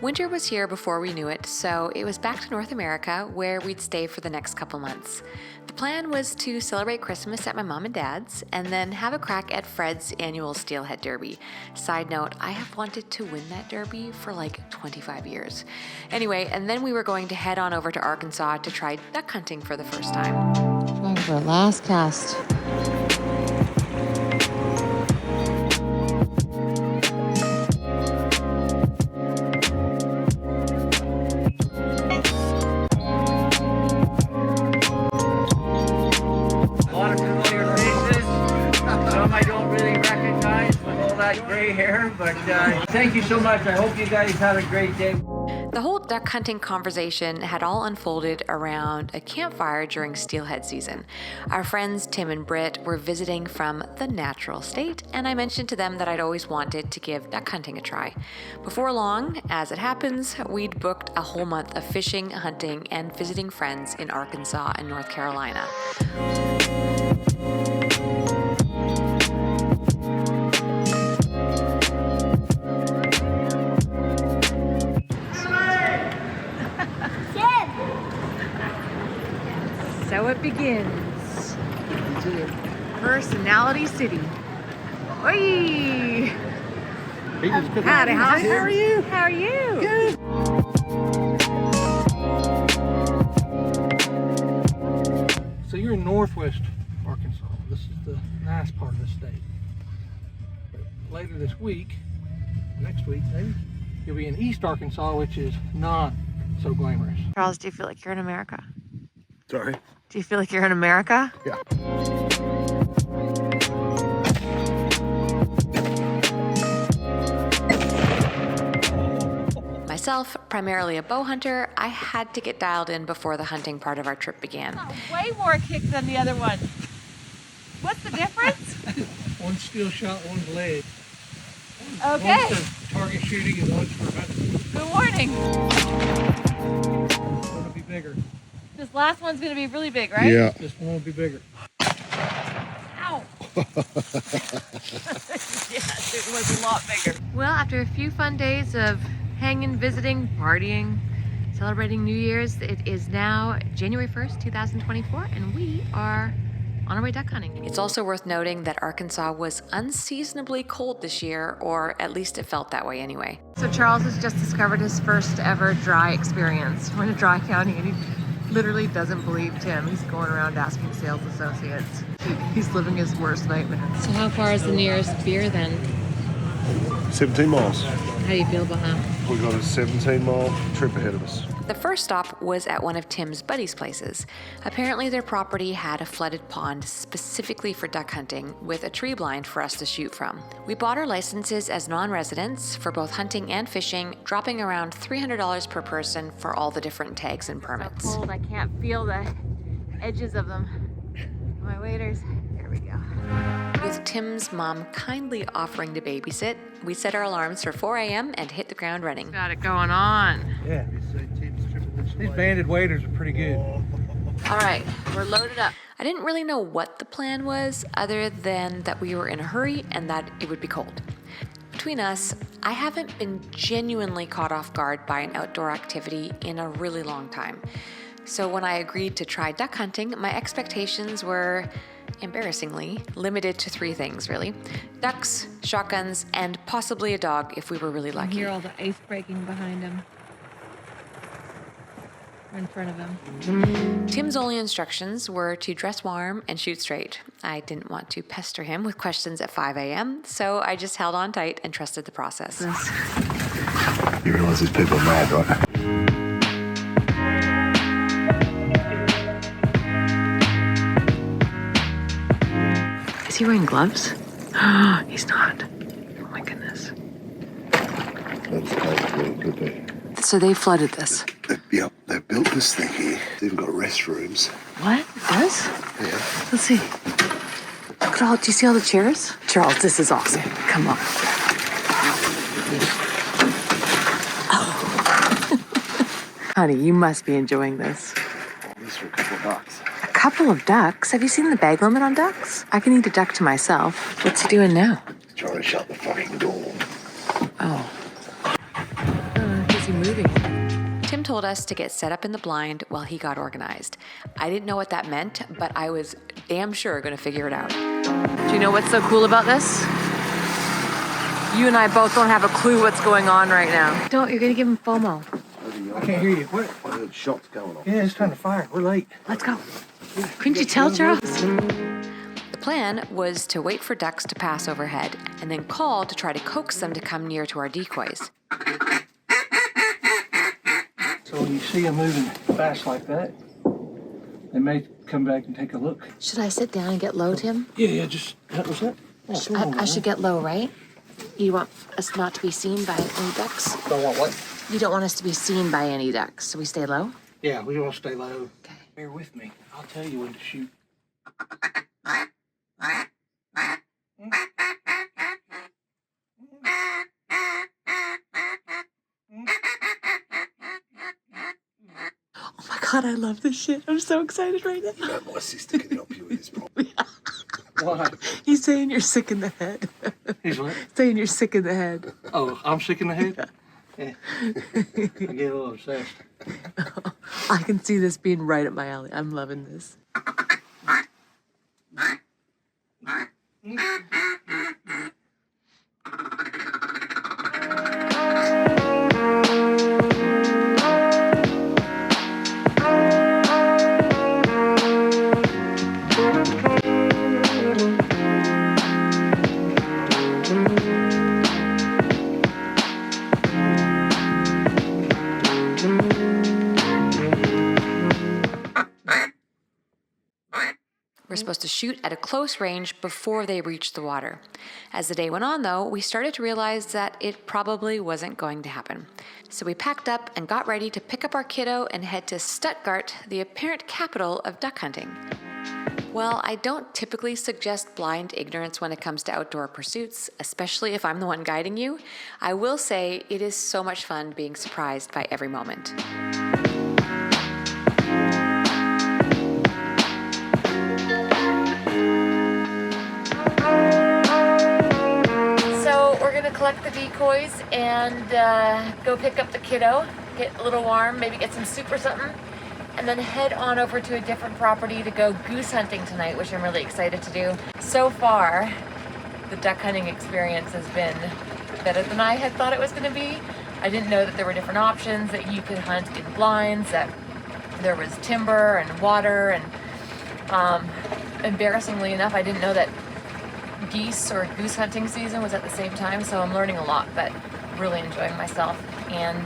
Winter was here before we knew it, so it was back to North America where we'd stay for the next couple months. The plan was to celebrate Christmas at my mom and dad's and then have a crack at Fred's annual Steelhead Derby. Side note, I have wanted to win that derby for like 25 years. Anyway, and then we were going to head on over to Arkansas to try duck hunting for the first time. Going for a last cast. Gray hair, but thank you so much. I hope you guys had a great day. The whole duck hunting conversation had all unfolded around a campfire during steelhead season. Our friends Tim and Britt were visiting from the natural state, and I mentioned to them that I'd always wanted to give duck hunting a try. Before long, as it happens, we'd booked a whole month of fishing, hunting, and visiting friends in Arkansas and North Carolina. So it begins. Personality City. Oi! Howdy, how are you? How are you? Good. So you're in northwest Arkansas. This is the nice part of the state. But later this week, next week maybe, you'll be in East Arkansas, which is not so glamorous. Charles, do you feel like you're in America? Sorry? Do you feel like you're in America? Yeah. Myself, primarily a bow hunter, I had to get dialed in before the hunting part of our trip began. Way more kick than the other one. What's the difference? One's steel shot, one's lead. Okay. One's for target shooting and one's for hunting. Good morning. It's going to be bigger. This last one's going to be really big, right? Yeah. This one will be bigger. Ow. Yes, it was a lot bigger. Well, after a few fun days of hanging, visiting, partying, celebrating New Year's, it is now January 1st, 2024, and we are on our way duck hunting. It's also worth noting that Arkansas was unseasonably cold this year, or at least it felt that way anyway. So Charles has just discovered his first ever dry experience. We're in a dry county, and he literally doesn't believe Tim. He's going around asking sales associates. He's living his worst nightmare. So how far is the nearest beer then? 17 miles. How do you feel about that? We've got a 17-mile trip ahead of us. The first stop was at one of Tim's buddies' places. Apparently their property had a flooded pond specifically for duck hunting with a tree blind for us to shoot from. We bought our licenses as non-residents for both hunting and fishing, dropping around $300 per person for all the different tags and permits. So cold, I can't feel the edges of them. My waders. There we go. With Tim's mom kindly offering to babysit, we set our alarms for 4 a.m. and hit the ground running. Got it going on. Yeah. These banded waders are pretty good. All right, we're loaded up. I didn't really know what the plan was other than that we were in a hurry and that it would be cold. Between us, I haven't been genuinely caught off guard by an outdoor activity in a really long time. So when I agreed to try duck hunting, my expectations were, embarrassingly, limited to 3 things, really. Ducks, shotguns, and possibly a dog if we were really lucky. Hear all the ice breaking behind him. Or in front of him. Tim's only instructions were to dress warm and shoot straight. I didn't want to pester him with questions at 5 a.m., so I just held on tight and trusted the process. You realize these people are mad, right? Is he wearing gloves? He's not. Oh my goodness. That's cold, could be. So they flooded this. Yep, they've built this thing here. It's even got restrooms. What? It does? Yeah. Let's see. Look at all, do you see all the chairs? Charles, this is awesome. Come on. Oh. Honey, you must be enjoying this. This for a couple of bucks. A couple of ducks? Have you seen the bag limit on ducks? I can eat a duck to myself. What's he doing now? Trying to shut the fucking door. Oh. told us to get set up in the blind while he got organized. I didn't know what that meant, but I was damn sure gonna figure it out. Do you know what's so cool about this? You and I both don't have a clue what's going on right now. Don't, you're gonna give him FOMO. I can't hear you. What? I heard shots going off. Yeah, it's trying to fire. We're late. Let's go. Couldn't you tell, Charles? The plan was to wait for ducks to pass overhead and then call to try to coax them to come near to our decoys. So when you see them moving fast like that, they may come back and take a look. Should I sit down and get low, Tim? Yeah, just, that was it. Oh, I should get low, right? You want us not to be seen by any ducks? Don't want what? You don't want us to be seen by any ducks, so we stay low? Yeah, we want to stay low. Okay. Bear with me. I'll tell you when to shoot. Oh my God, I love this shit. I'm so excited right now. You know, my sister can help you with this problem. Why? He's saying you're sick in the head. He's what? Saying you're sick in the head. Oh, I'm sick in the head? Yeah. I get a little obsessed. I can see this being right up my alley. I'm loving this. We're supposed to shoot at a close range before they reach the water. As the day went on, though, we started to realize that it probably wasn't going to happen. So we packed up and got ready to pick up our kiddo and head to Stuttgart, the apparent capital of duck hunting. Well, I don't typically suggest blind ignorance when it comes to outdoor pursuits, especially if I'm the one guiding you. I will say it is so much fun being surprised by every moment. Collect the decoys and go pick up the kiddo, get a little warm, maybe get some soup or something, and then head on over to a different property to go goose hunting tonight, which I'm really excited to do. So far, the duck hunting experience has been better than I had thought it was going to be. I didn't know that there were different options, that you could hunt in blinds, that there was timber and water, and embarrassingly enough, I didn't know that geese or goose hunting season was at the same time, so I'm learning a lot, but really enjoying myself and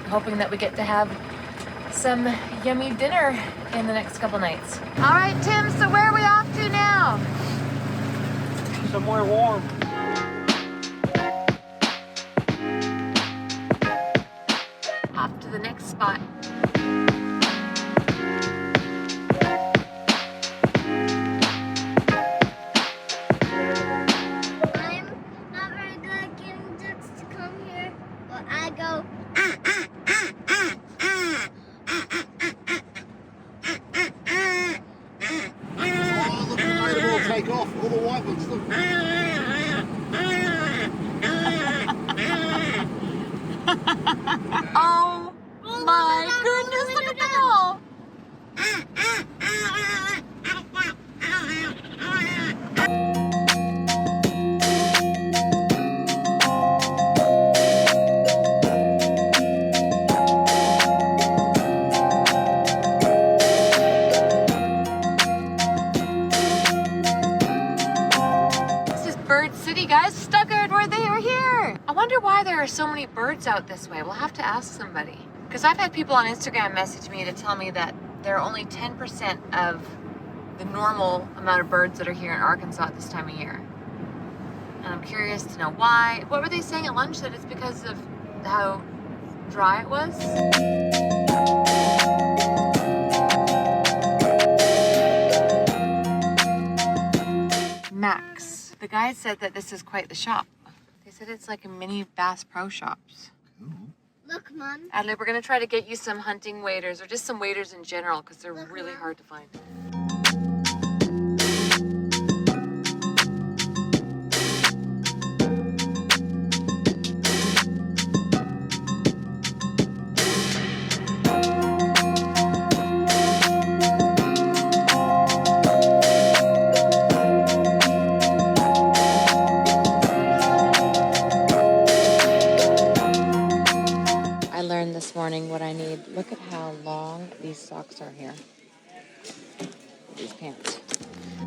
hoping that we get to have some yummy dinner in the next couple nights. All right, Tim, so where are we off to now? Somewhere warm. Off to the next spot. Take off all the white ones. Look. Oh my goodness, look at them all. Guys, Stuttgart, we're here. I wonder why there are so many birds out this way. We'll have to ask somebody. Because I've had people on Instagram message me to tell me that there are only 10% of the normal amount of birds that are here in Arkansas at this time of year. And I'm curious to know why. What were they saying at lunch? That it's because of how dry it was? Max. The guy said that this is quite the shop. They said it's like a mini Bass Pro Shops. Look, Mom. Adley, we're gonna try to get you some hunting waders, or just some waders in general, because they're really hard to find. discerning what I need. Look at how long these socks are here. These pants.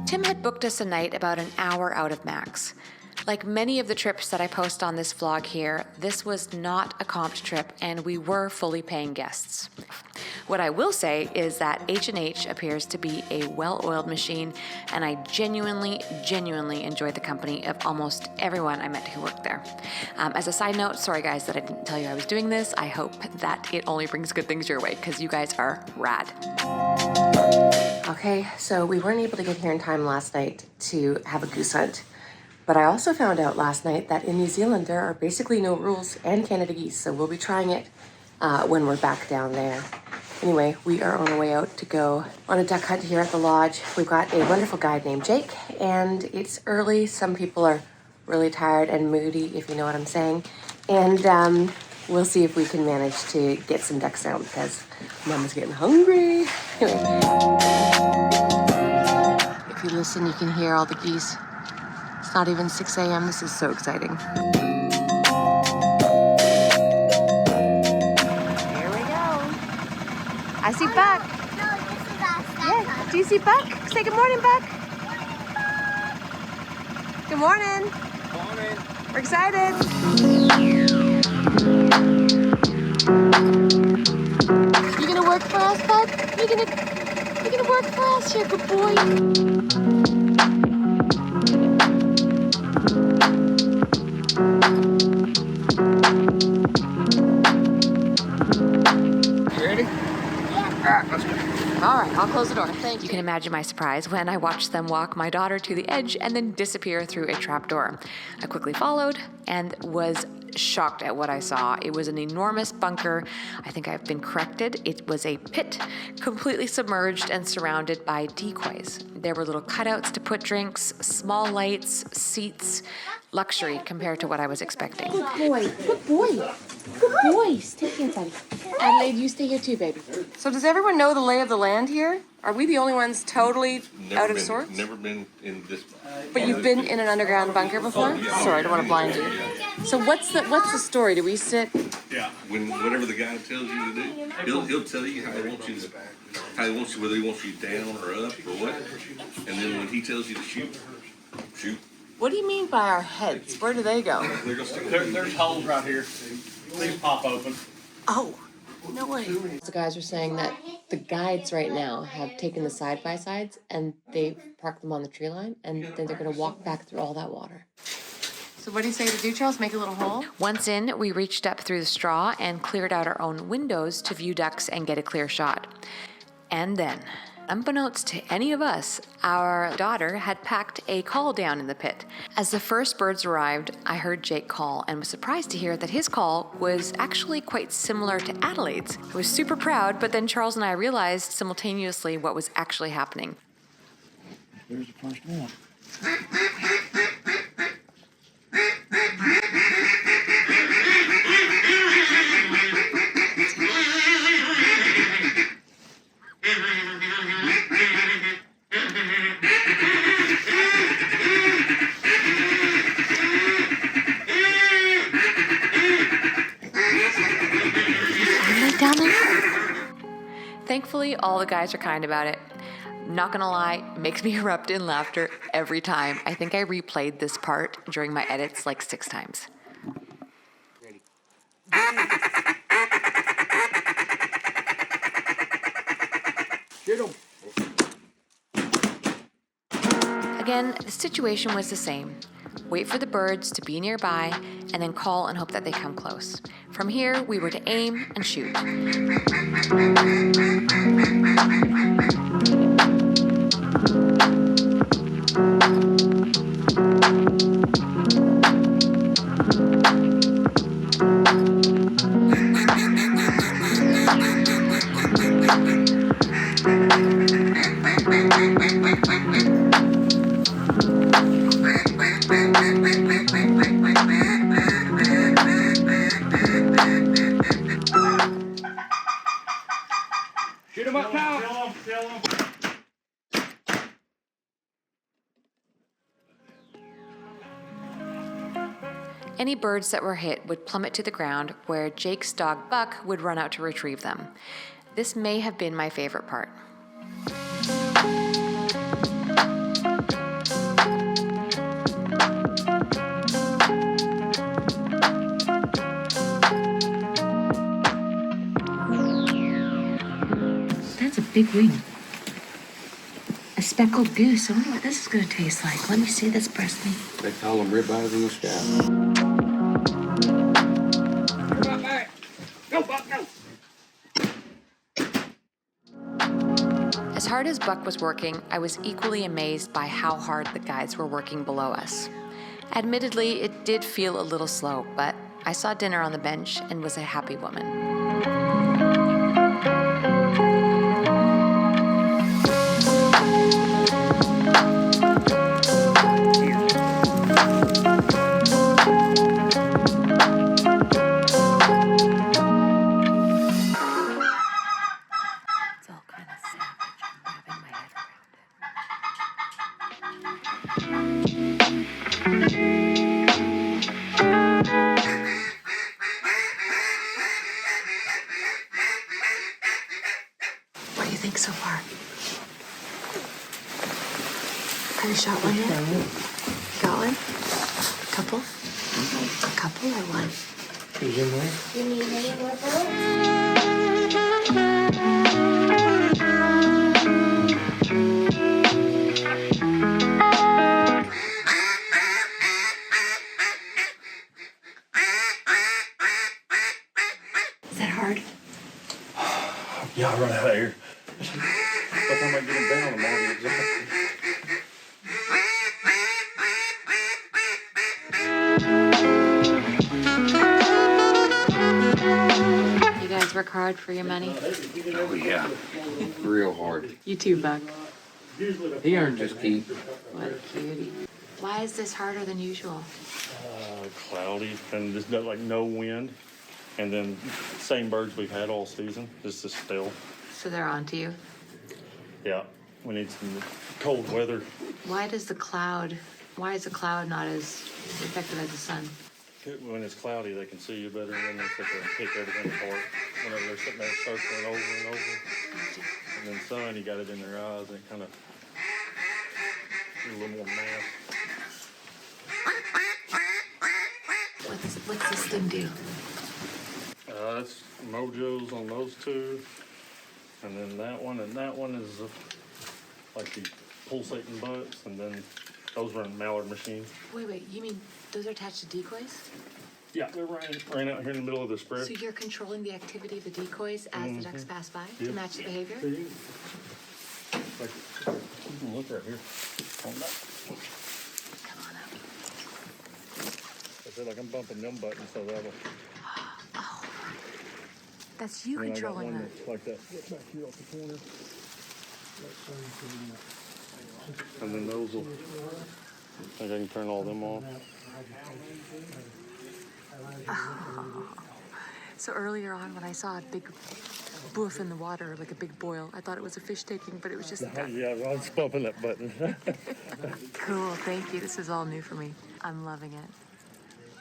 Tim had booked us a night about an hour out of Max. Like many of the trips that I post on this vlog here, this was not a comped trip and we were fully paying guests. What I will say is that H&H appears to be a well-oiled machine, and I genuinely enjoyed the company of almost everyone I met who worked there. As a side note, sorry guys that I didn't tell you I was doing this. I hope that it only brings good things your way because you guys are rad. Okay, so we weren't able to get here in time last night to have a goose hunt. But I also found out last night that in New Zealand there are basically no rules and Canada geese, so we'll be trying it when we're back down there. Anyway, we are on our way out to go on a duck hunt here at the lodge. We've got a wonderful guide named Jake, and it's early. Some people are really tired and moody, if you know what I'm saying. And we'll see if we can manage to get some ducks down because Mama's getting hungry. Anyway. If you listen, you can hear all the geese. It's not even 6 a.m. This is so exciting. I see Buck. No, this is our Yeah. Do you see Buck? Say good morning, Buck. Good morning. Morning. We're excited. You gonna work for us, Buck? You gonna work for us? You're a good boy. You ready? Yeah. Let's go. All right, I'll close the door. Thank you. You can imagine my surprise when I watched them walk my daughter to the edge and then disappear through a trapdoor. I quickly followed and was shocked at what I saw. It was an enormous bunker. I think I've been corrected. It was a pit, completely submerged and surrounded by decoys. There were little cutouts to put drinks, small lights, seats, luxury compared to what I was expecting. Good boy. Good boy. Good boy. Stay here, buddy. Adelaide, you stay here too, baby. So does everyone know the lay of the land here? Are we the only ones totally out of sorts? Never been in this. But you've been in an underground bunker before? Sorry, I don't want to blind you. So what's the story? Do we sit? Yeah. Whatever the guy tells you to do, he'll tell you how he wants you to, whether he wants you down or up or what. And then when he tells you to shoot. What do you mean by our heads? Where do they go? They're gonna stick There's holes right here. These pop open. Oh, no way. The guys are saying that the guides right now have taken the side-by-sides and they've parked them on the tree line and then they're going to walk back through all that water. So what do you say to do, Charles? Make a little hole? Once in, we reached up through the straw and cleared out our own windows to view ducks and get a clear shot. And then, unbeknownst to any of us, our daughter had packed a call down in the pit. As the first birds arrived, I heard Jake call and was surprised to hear that his call was actually quite similar to Adelaide's. I was super proud, but then Charles and I realized simultaneously what was actually happening. There's the first one. Down there? Thankfully, all the guys are kind about it. Not gonna lie, it makes me erupt in laughter every time. I think I replayed this part during my edits like 6 times. Get him. Again, the situation was the same. Wait for the birds to be nearby, and then call and hope that they come close. From here, we were to aim and shoot. Shoot him up top. Kill him. Any birds that were hit would plummet to the ground, where Jake's dog Buck would run out to retrieve them. This may have been my favorite part. That's a big wing. A speckled goose. I wonder what this is going to taste like. Let me see this breast meat. They call them ribeyes in the sky. Go, Buck, go! As hard as Buck was working, I was equally amazed by how hard the guides were working below us. Admittedly, it did feel a little slow, but I saw dinner on the bench and was a happy woman. What do you think so far? Have you shot one yet? You got one? Couple? A couple or one? You need any more Is that hard? Yeah, I'll run out of here. By the time I get them down, I'm already exhausted. You guys work hard for your money? Oh, yeah. Real hard. You too, Buck. He earned his keep. What a cutie. Why is this harder than usual? Cloudy and just like no wind. And then same birds we've had all season, just as still. So they're onto you. Yeah, we need some cold weather. Why is the cloud not as effective as the sun? When it's cloudy, they can see you better, and then they sit there and pick everything apart. Whenever they're sitting there circling over and over. And then sun, you got it in their eyes, and it kind of a little more mass. What's this thing do? That's mojos on those two. And then that one is like the pulsating butts, and then those run mallard machines. Wait, you mean those are attached to decoys? Yeah, they're ran out here in the middle of the spread. So you're controlling the activity of the decoys as the ducks pass by to match the behavior? Like, you can look right here. On that. Come on up. I feel like I'm bumping them buttons, so that'll. Oh, that's you And then controlling I got one that. that's like that back here off the corner. And then those will. I think I can turn all them off. So earlier on, when I saw a big boof in the water, like a big boil, I thought it was a fish taking, but it was just a duck. Yeah, I was bumping that button. Cool, thank you. This is all new for me. I'm loving it.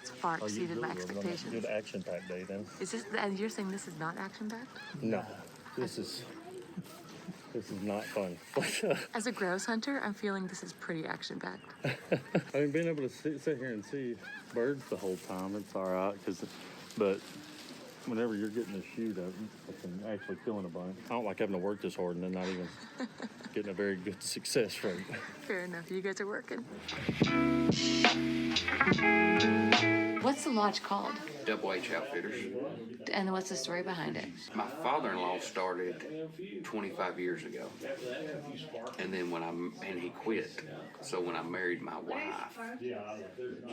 It's far exceeded my expectations. Good action-packed day then. Is this, and you're saying this is not action-packed? No, this is not fun. As a grouse hunter, I'm feeling this is pretty action-packed. I mean, being able to sit here and see birds the whole time, it's all right. But whenever you're getting a shoot of them, and actually killing a bunch, I don't like having to work this hard and then not even getting a very good success rate. Fair enough. You guys are working. What's the lodge called? H&H Outfitters. And what's the story behind it? My father-in-law started 25 years ago. And then he quit. So when I married my wife,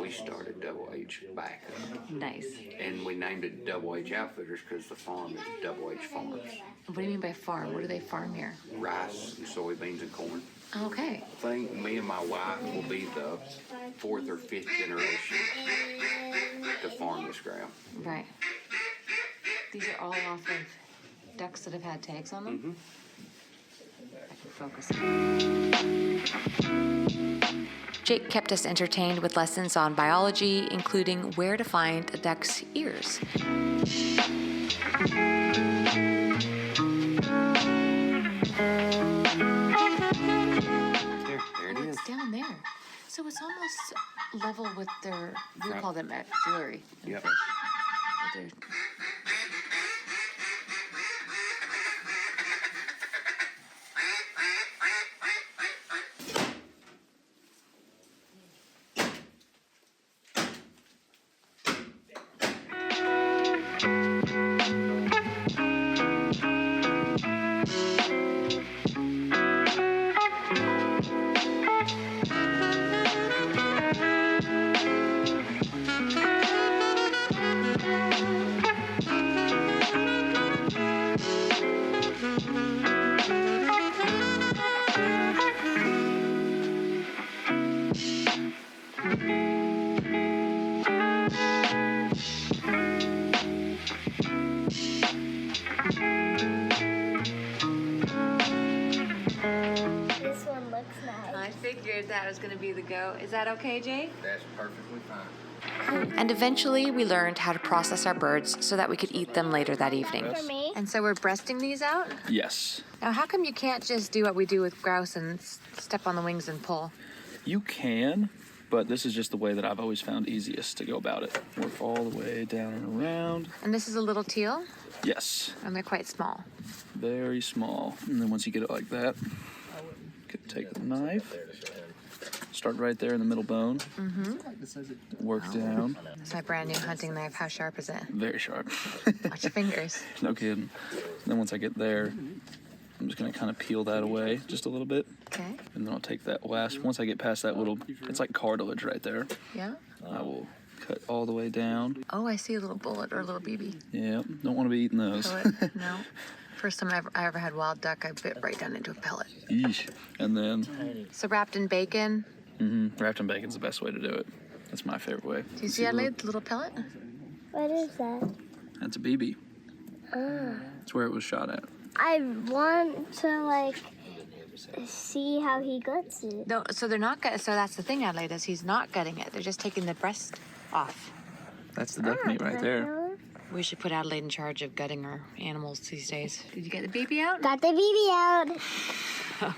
we started H back up. Nice. And we named it H&H Outfitters because the farm is H Farms. What do you mean by farm? What do they farm here? Rice and soybeans and corn. Okay. I think me and my wife will be the 4th or 5th generation to farm this ground. Right. These are all off of ducks that have had tags on them? focus. Jake kept us entertained with lessons on biology, including where to find a duck's ears. There it is. It's down there. So it's almost level with their, we call them maxillary. Yep. They're- This one looks nice. I figured that was going to be the go. Is that okay, Jake? That's perfectly fine. And eventually we learned how to process our birds so that we could eat them later that evening. For me. And so we're breasting these out? Yes. Now, how come you can't just do what we do with grouse and step on the wings and pull? You can, but this is just the way that I've always found easiest to go about it. Work all the way down and around. And this is a little teal, Yes. and they're quite small. Very small. And then once you get it like that, could take the knife, start right there in the middle bone, work down. It's my brand new hunting knife. How sharp is it? Very sharp. Watch your fingers. No kidding. Then once I get there, I'm just gonna kind of peel that away just a little bit. Okay. And then I'll take that last, once I get past that little, it's like cartilage right there. Yeah. I will cut all the way down. Oh, I see a little bullet or a little BB. Yeah, don't want to be eating those. Pellet? No. First time I ever had wild duck, I bit right down into a pellet. Yeesh. And then, So wrapped in bacon. wrapped in bacon's the best way to do it. That's my favorite way. Do you see Adelaide, the little pellet? What is that? That's a BB. That's where it was shot at. I want to like see how he gets it. No, so they're not. So that's the thing, Adelaide, is he's not gutting it. They're just taking the breast off. That's the duck meat right there. We should put Adelaide in charge of gutting our animals these days. Did you get the baby out? Got the BB out.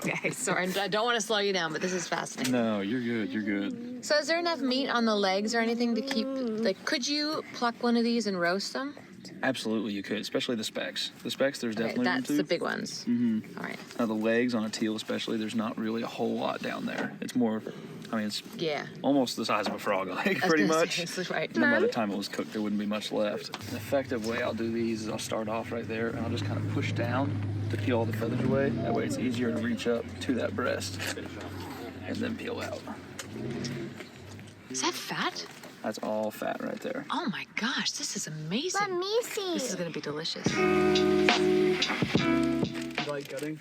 Okay, sorry. I don't want to slow you down, but this is fascinating. No, you're good. You're good. So is there enough meat on the legs or anything to keep, like, could you pluck one of these and roast them? Absolutely, you could, especially the specs. The specs, there's definitely room That's to. the big ones. All right. Now, the legs on a teal, especially, there's not really a whole lot down there. It's more, I mean, it's Yeah. almost the size of a frog leg, I was pretty gonna much. say, this is right. And then by the time it was cooked, there wouldn't be much left. The effective way I'll do these is I'll start off right there, and I'll just kind of push down to peel all the feathers away. That way it's easier to reach up to that breast and then peel out. Is that fat? That's all fat right there. Oh my gosh, this is amazing. Let me see. This is gonna be delicious. You like gutting?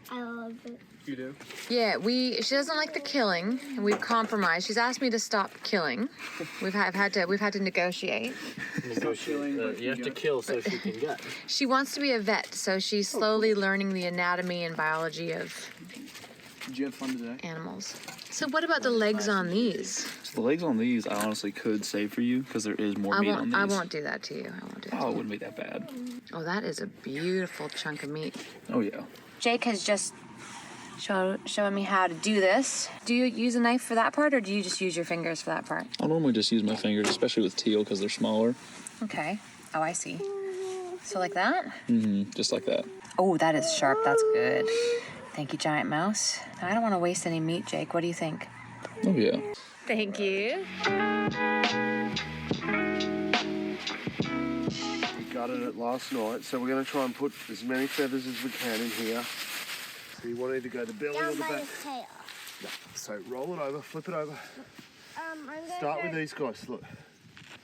I love it. You do? Yeah, she doesn't like the killing, and we've compromised. She's asked me to stop killing. We've had to negotiate. You have to kill so she can gut. She wants to be a vet, so she's slowly learning the anatomy and biology of Did you have fun today? animals. So what about the legs on these? So the legs on these, I honestly could save for you because there is more meat on these. I won't do that to you. I won't do that. Oh, it wouldn't be that bad. Oh, that is a beautiful chunk of meat. Oh, yeah. Jake has just showing me how to do this. Do you use a knife for that part, or do you just use your fingers for that part? I'll normally just use my fingers, especially with teal because they're smaller. Okay. Oh, I see. So like that? Just like that. Oh, that is sharp. That's good. Thank you, Giant Mouse. I don't want to waste any meat, Jake. What do you think? Oh, yeah. Thank you. We got it last night, so we're going to try and put as many feathers as we can in here. So you want to either go the belly or Down the by back. his tail. Yeah. So roll it over, flip it over. I'm gonna Start go- with these guys. Look.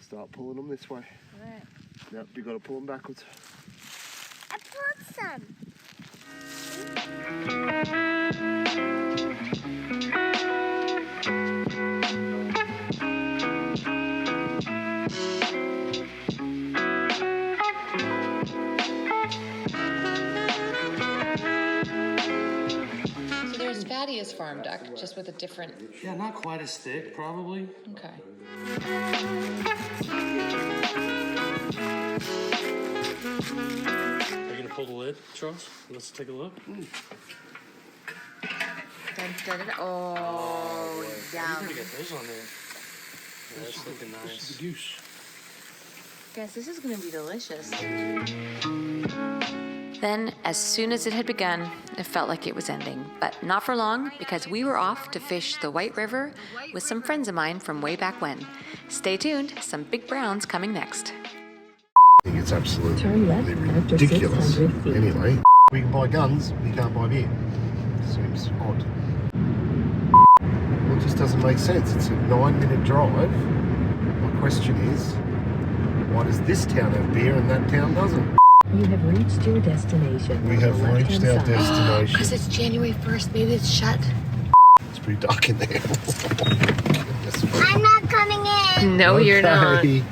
Start pulling them this way. Alright. Yep, you got to pull them backwards. I pulled some. basically is farm duck, just with a different. Yeah, not quite as thick, probably. Okay. Are you gonna pull the lid, Charles? Let's take a look. Dun, dun, dun. Oh, You yum. already got those on there. Yeah, that's looking nice. The goose. Guys, this is gonna be delicious. Then, as soon as it had begun, it felt like it was ending. But not for long, because we were off to fish the White River with some friends of mine from way back when. Stay tuned, some big browns coming next. I think it's absolutely ridiculous. Anyway, we can buy guns, we can't buy beer. Seems odd. Well, it just doesn't make sense. It's a 9-minute drive. My question is, why does this town have beer and that town doesn't? You have reached your destination. We have reached our destination. Because it's January 1st, maybe it's shut. It's pretty dark in there. I'm not coming in. No, you're not. Okay.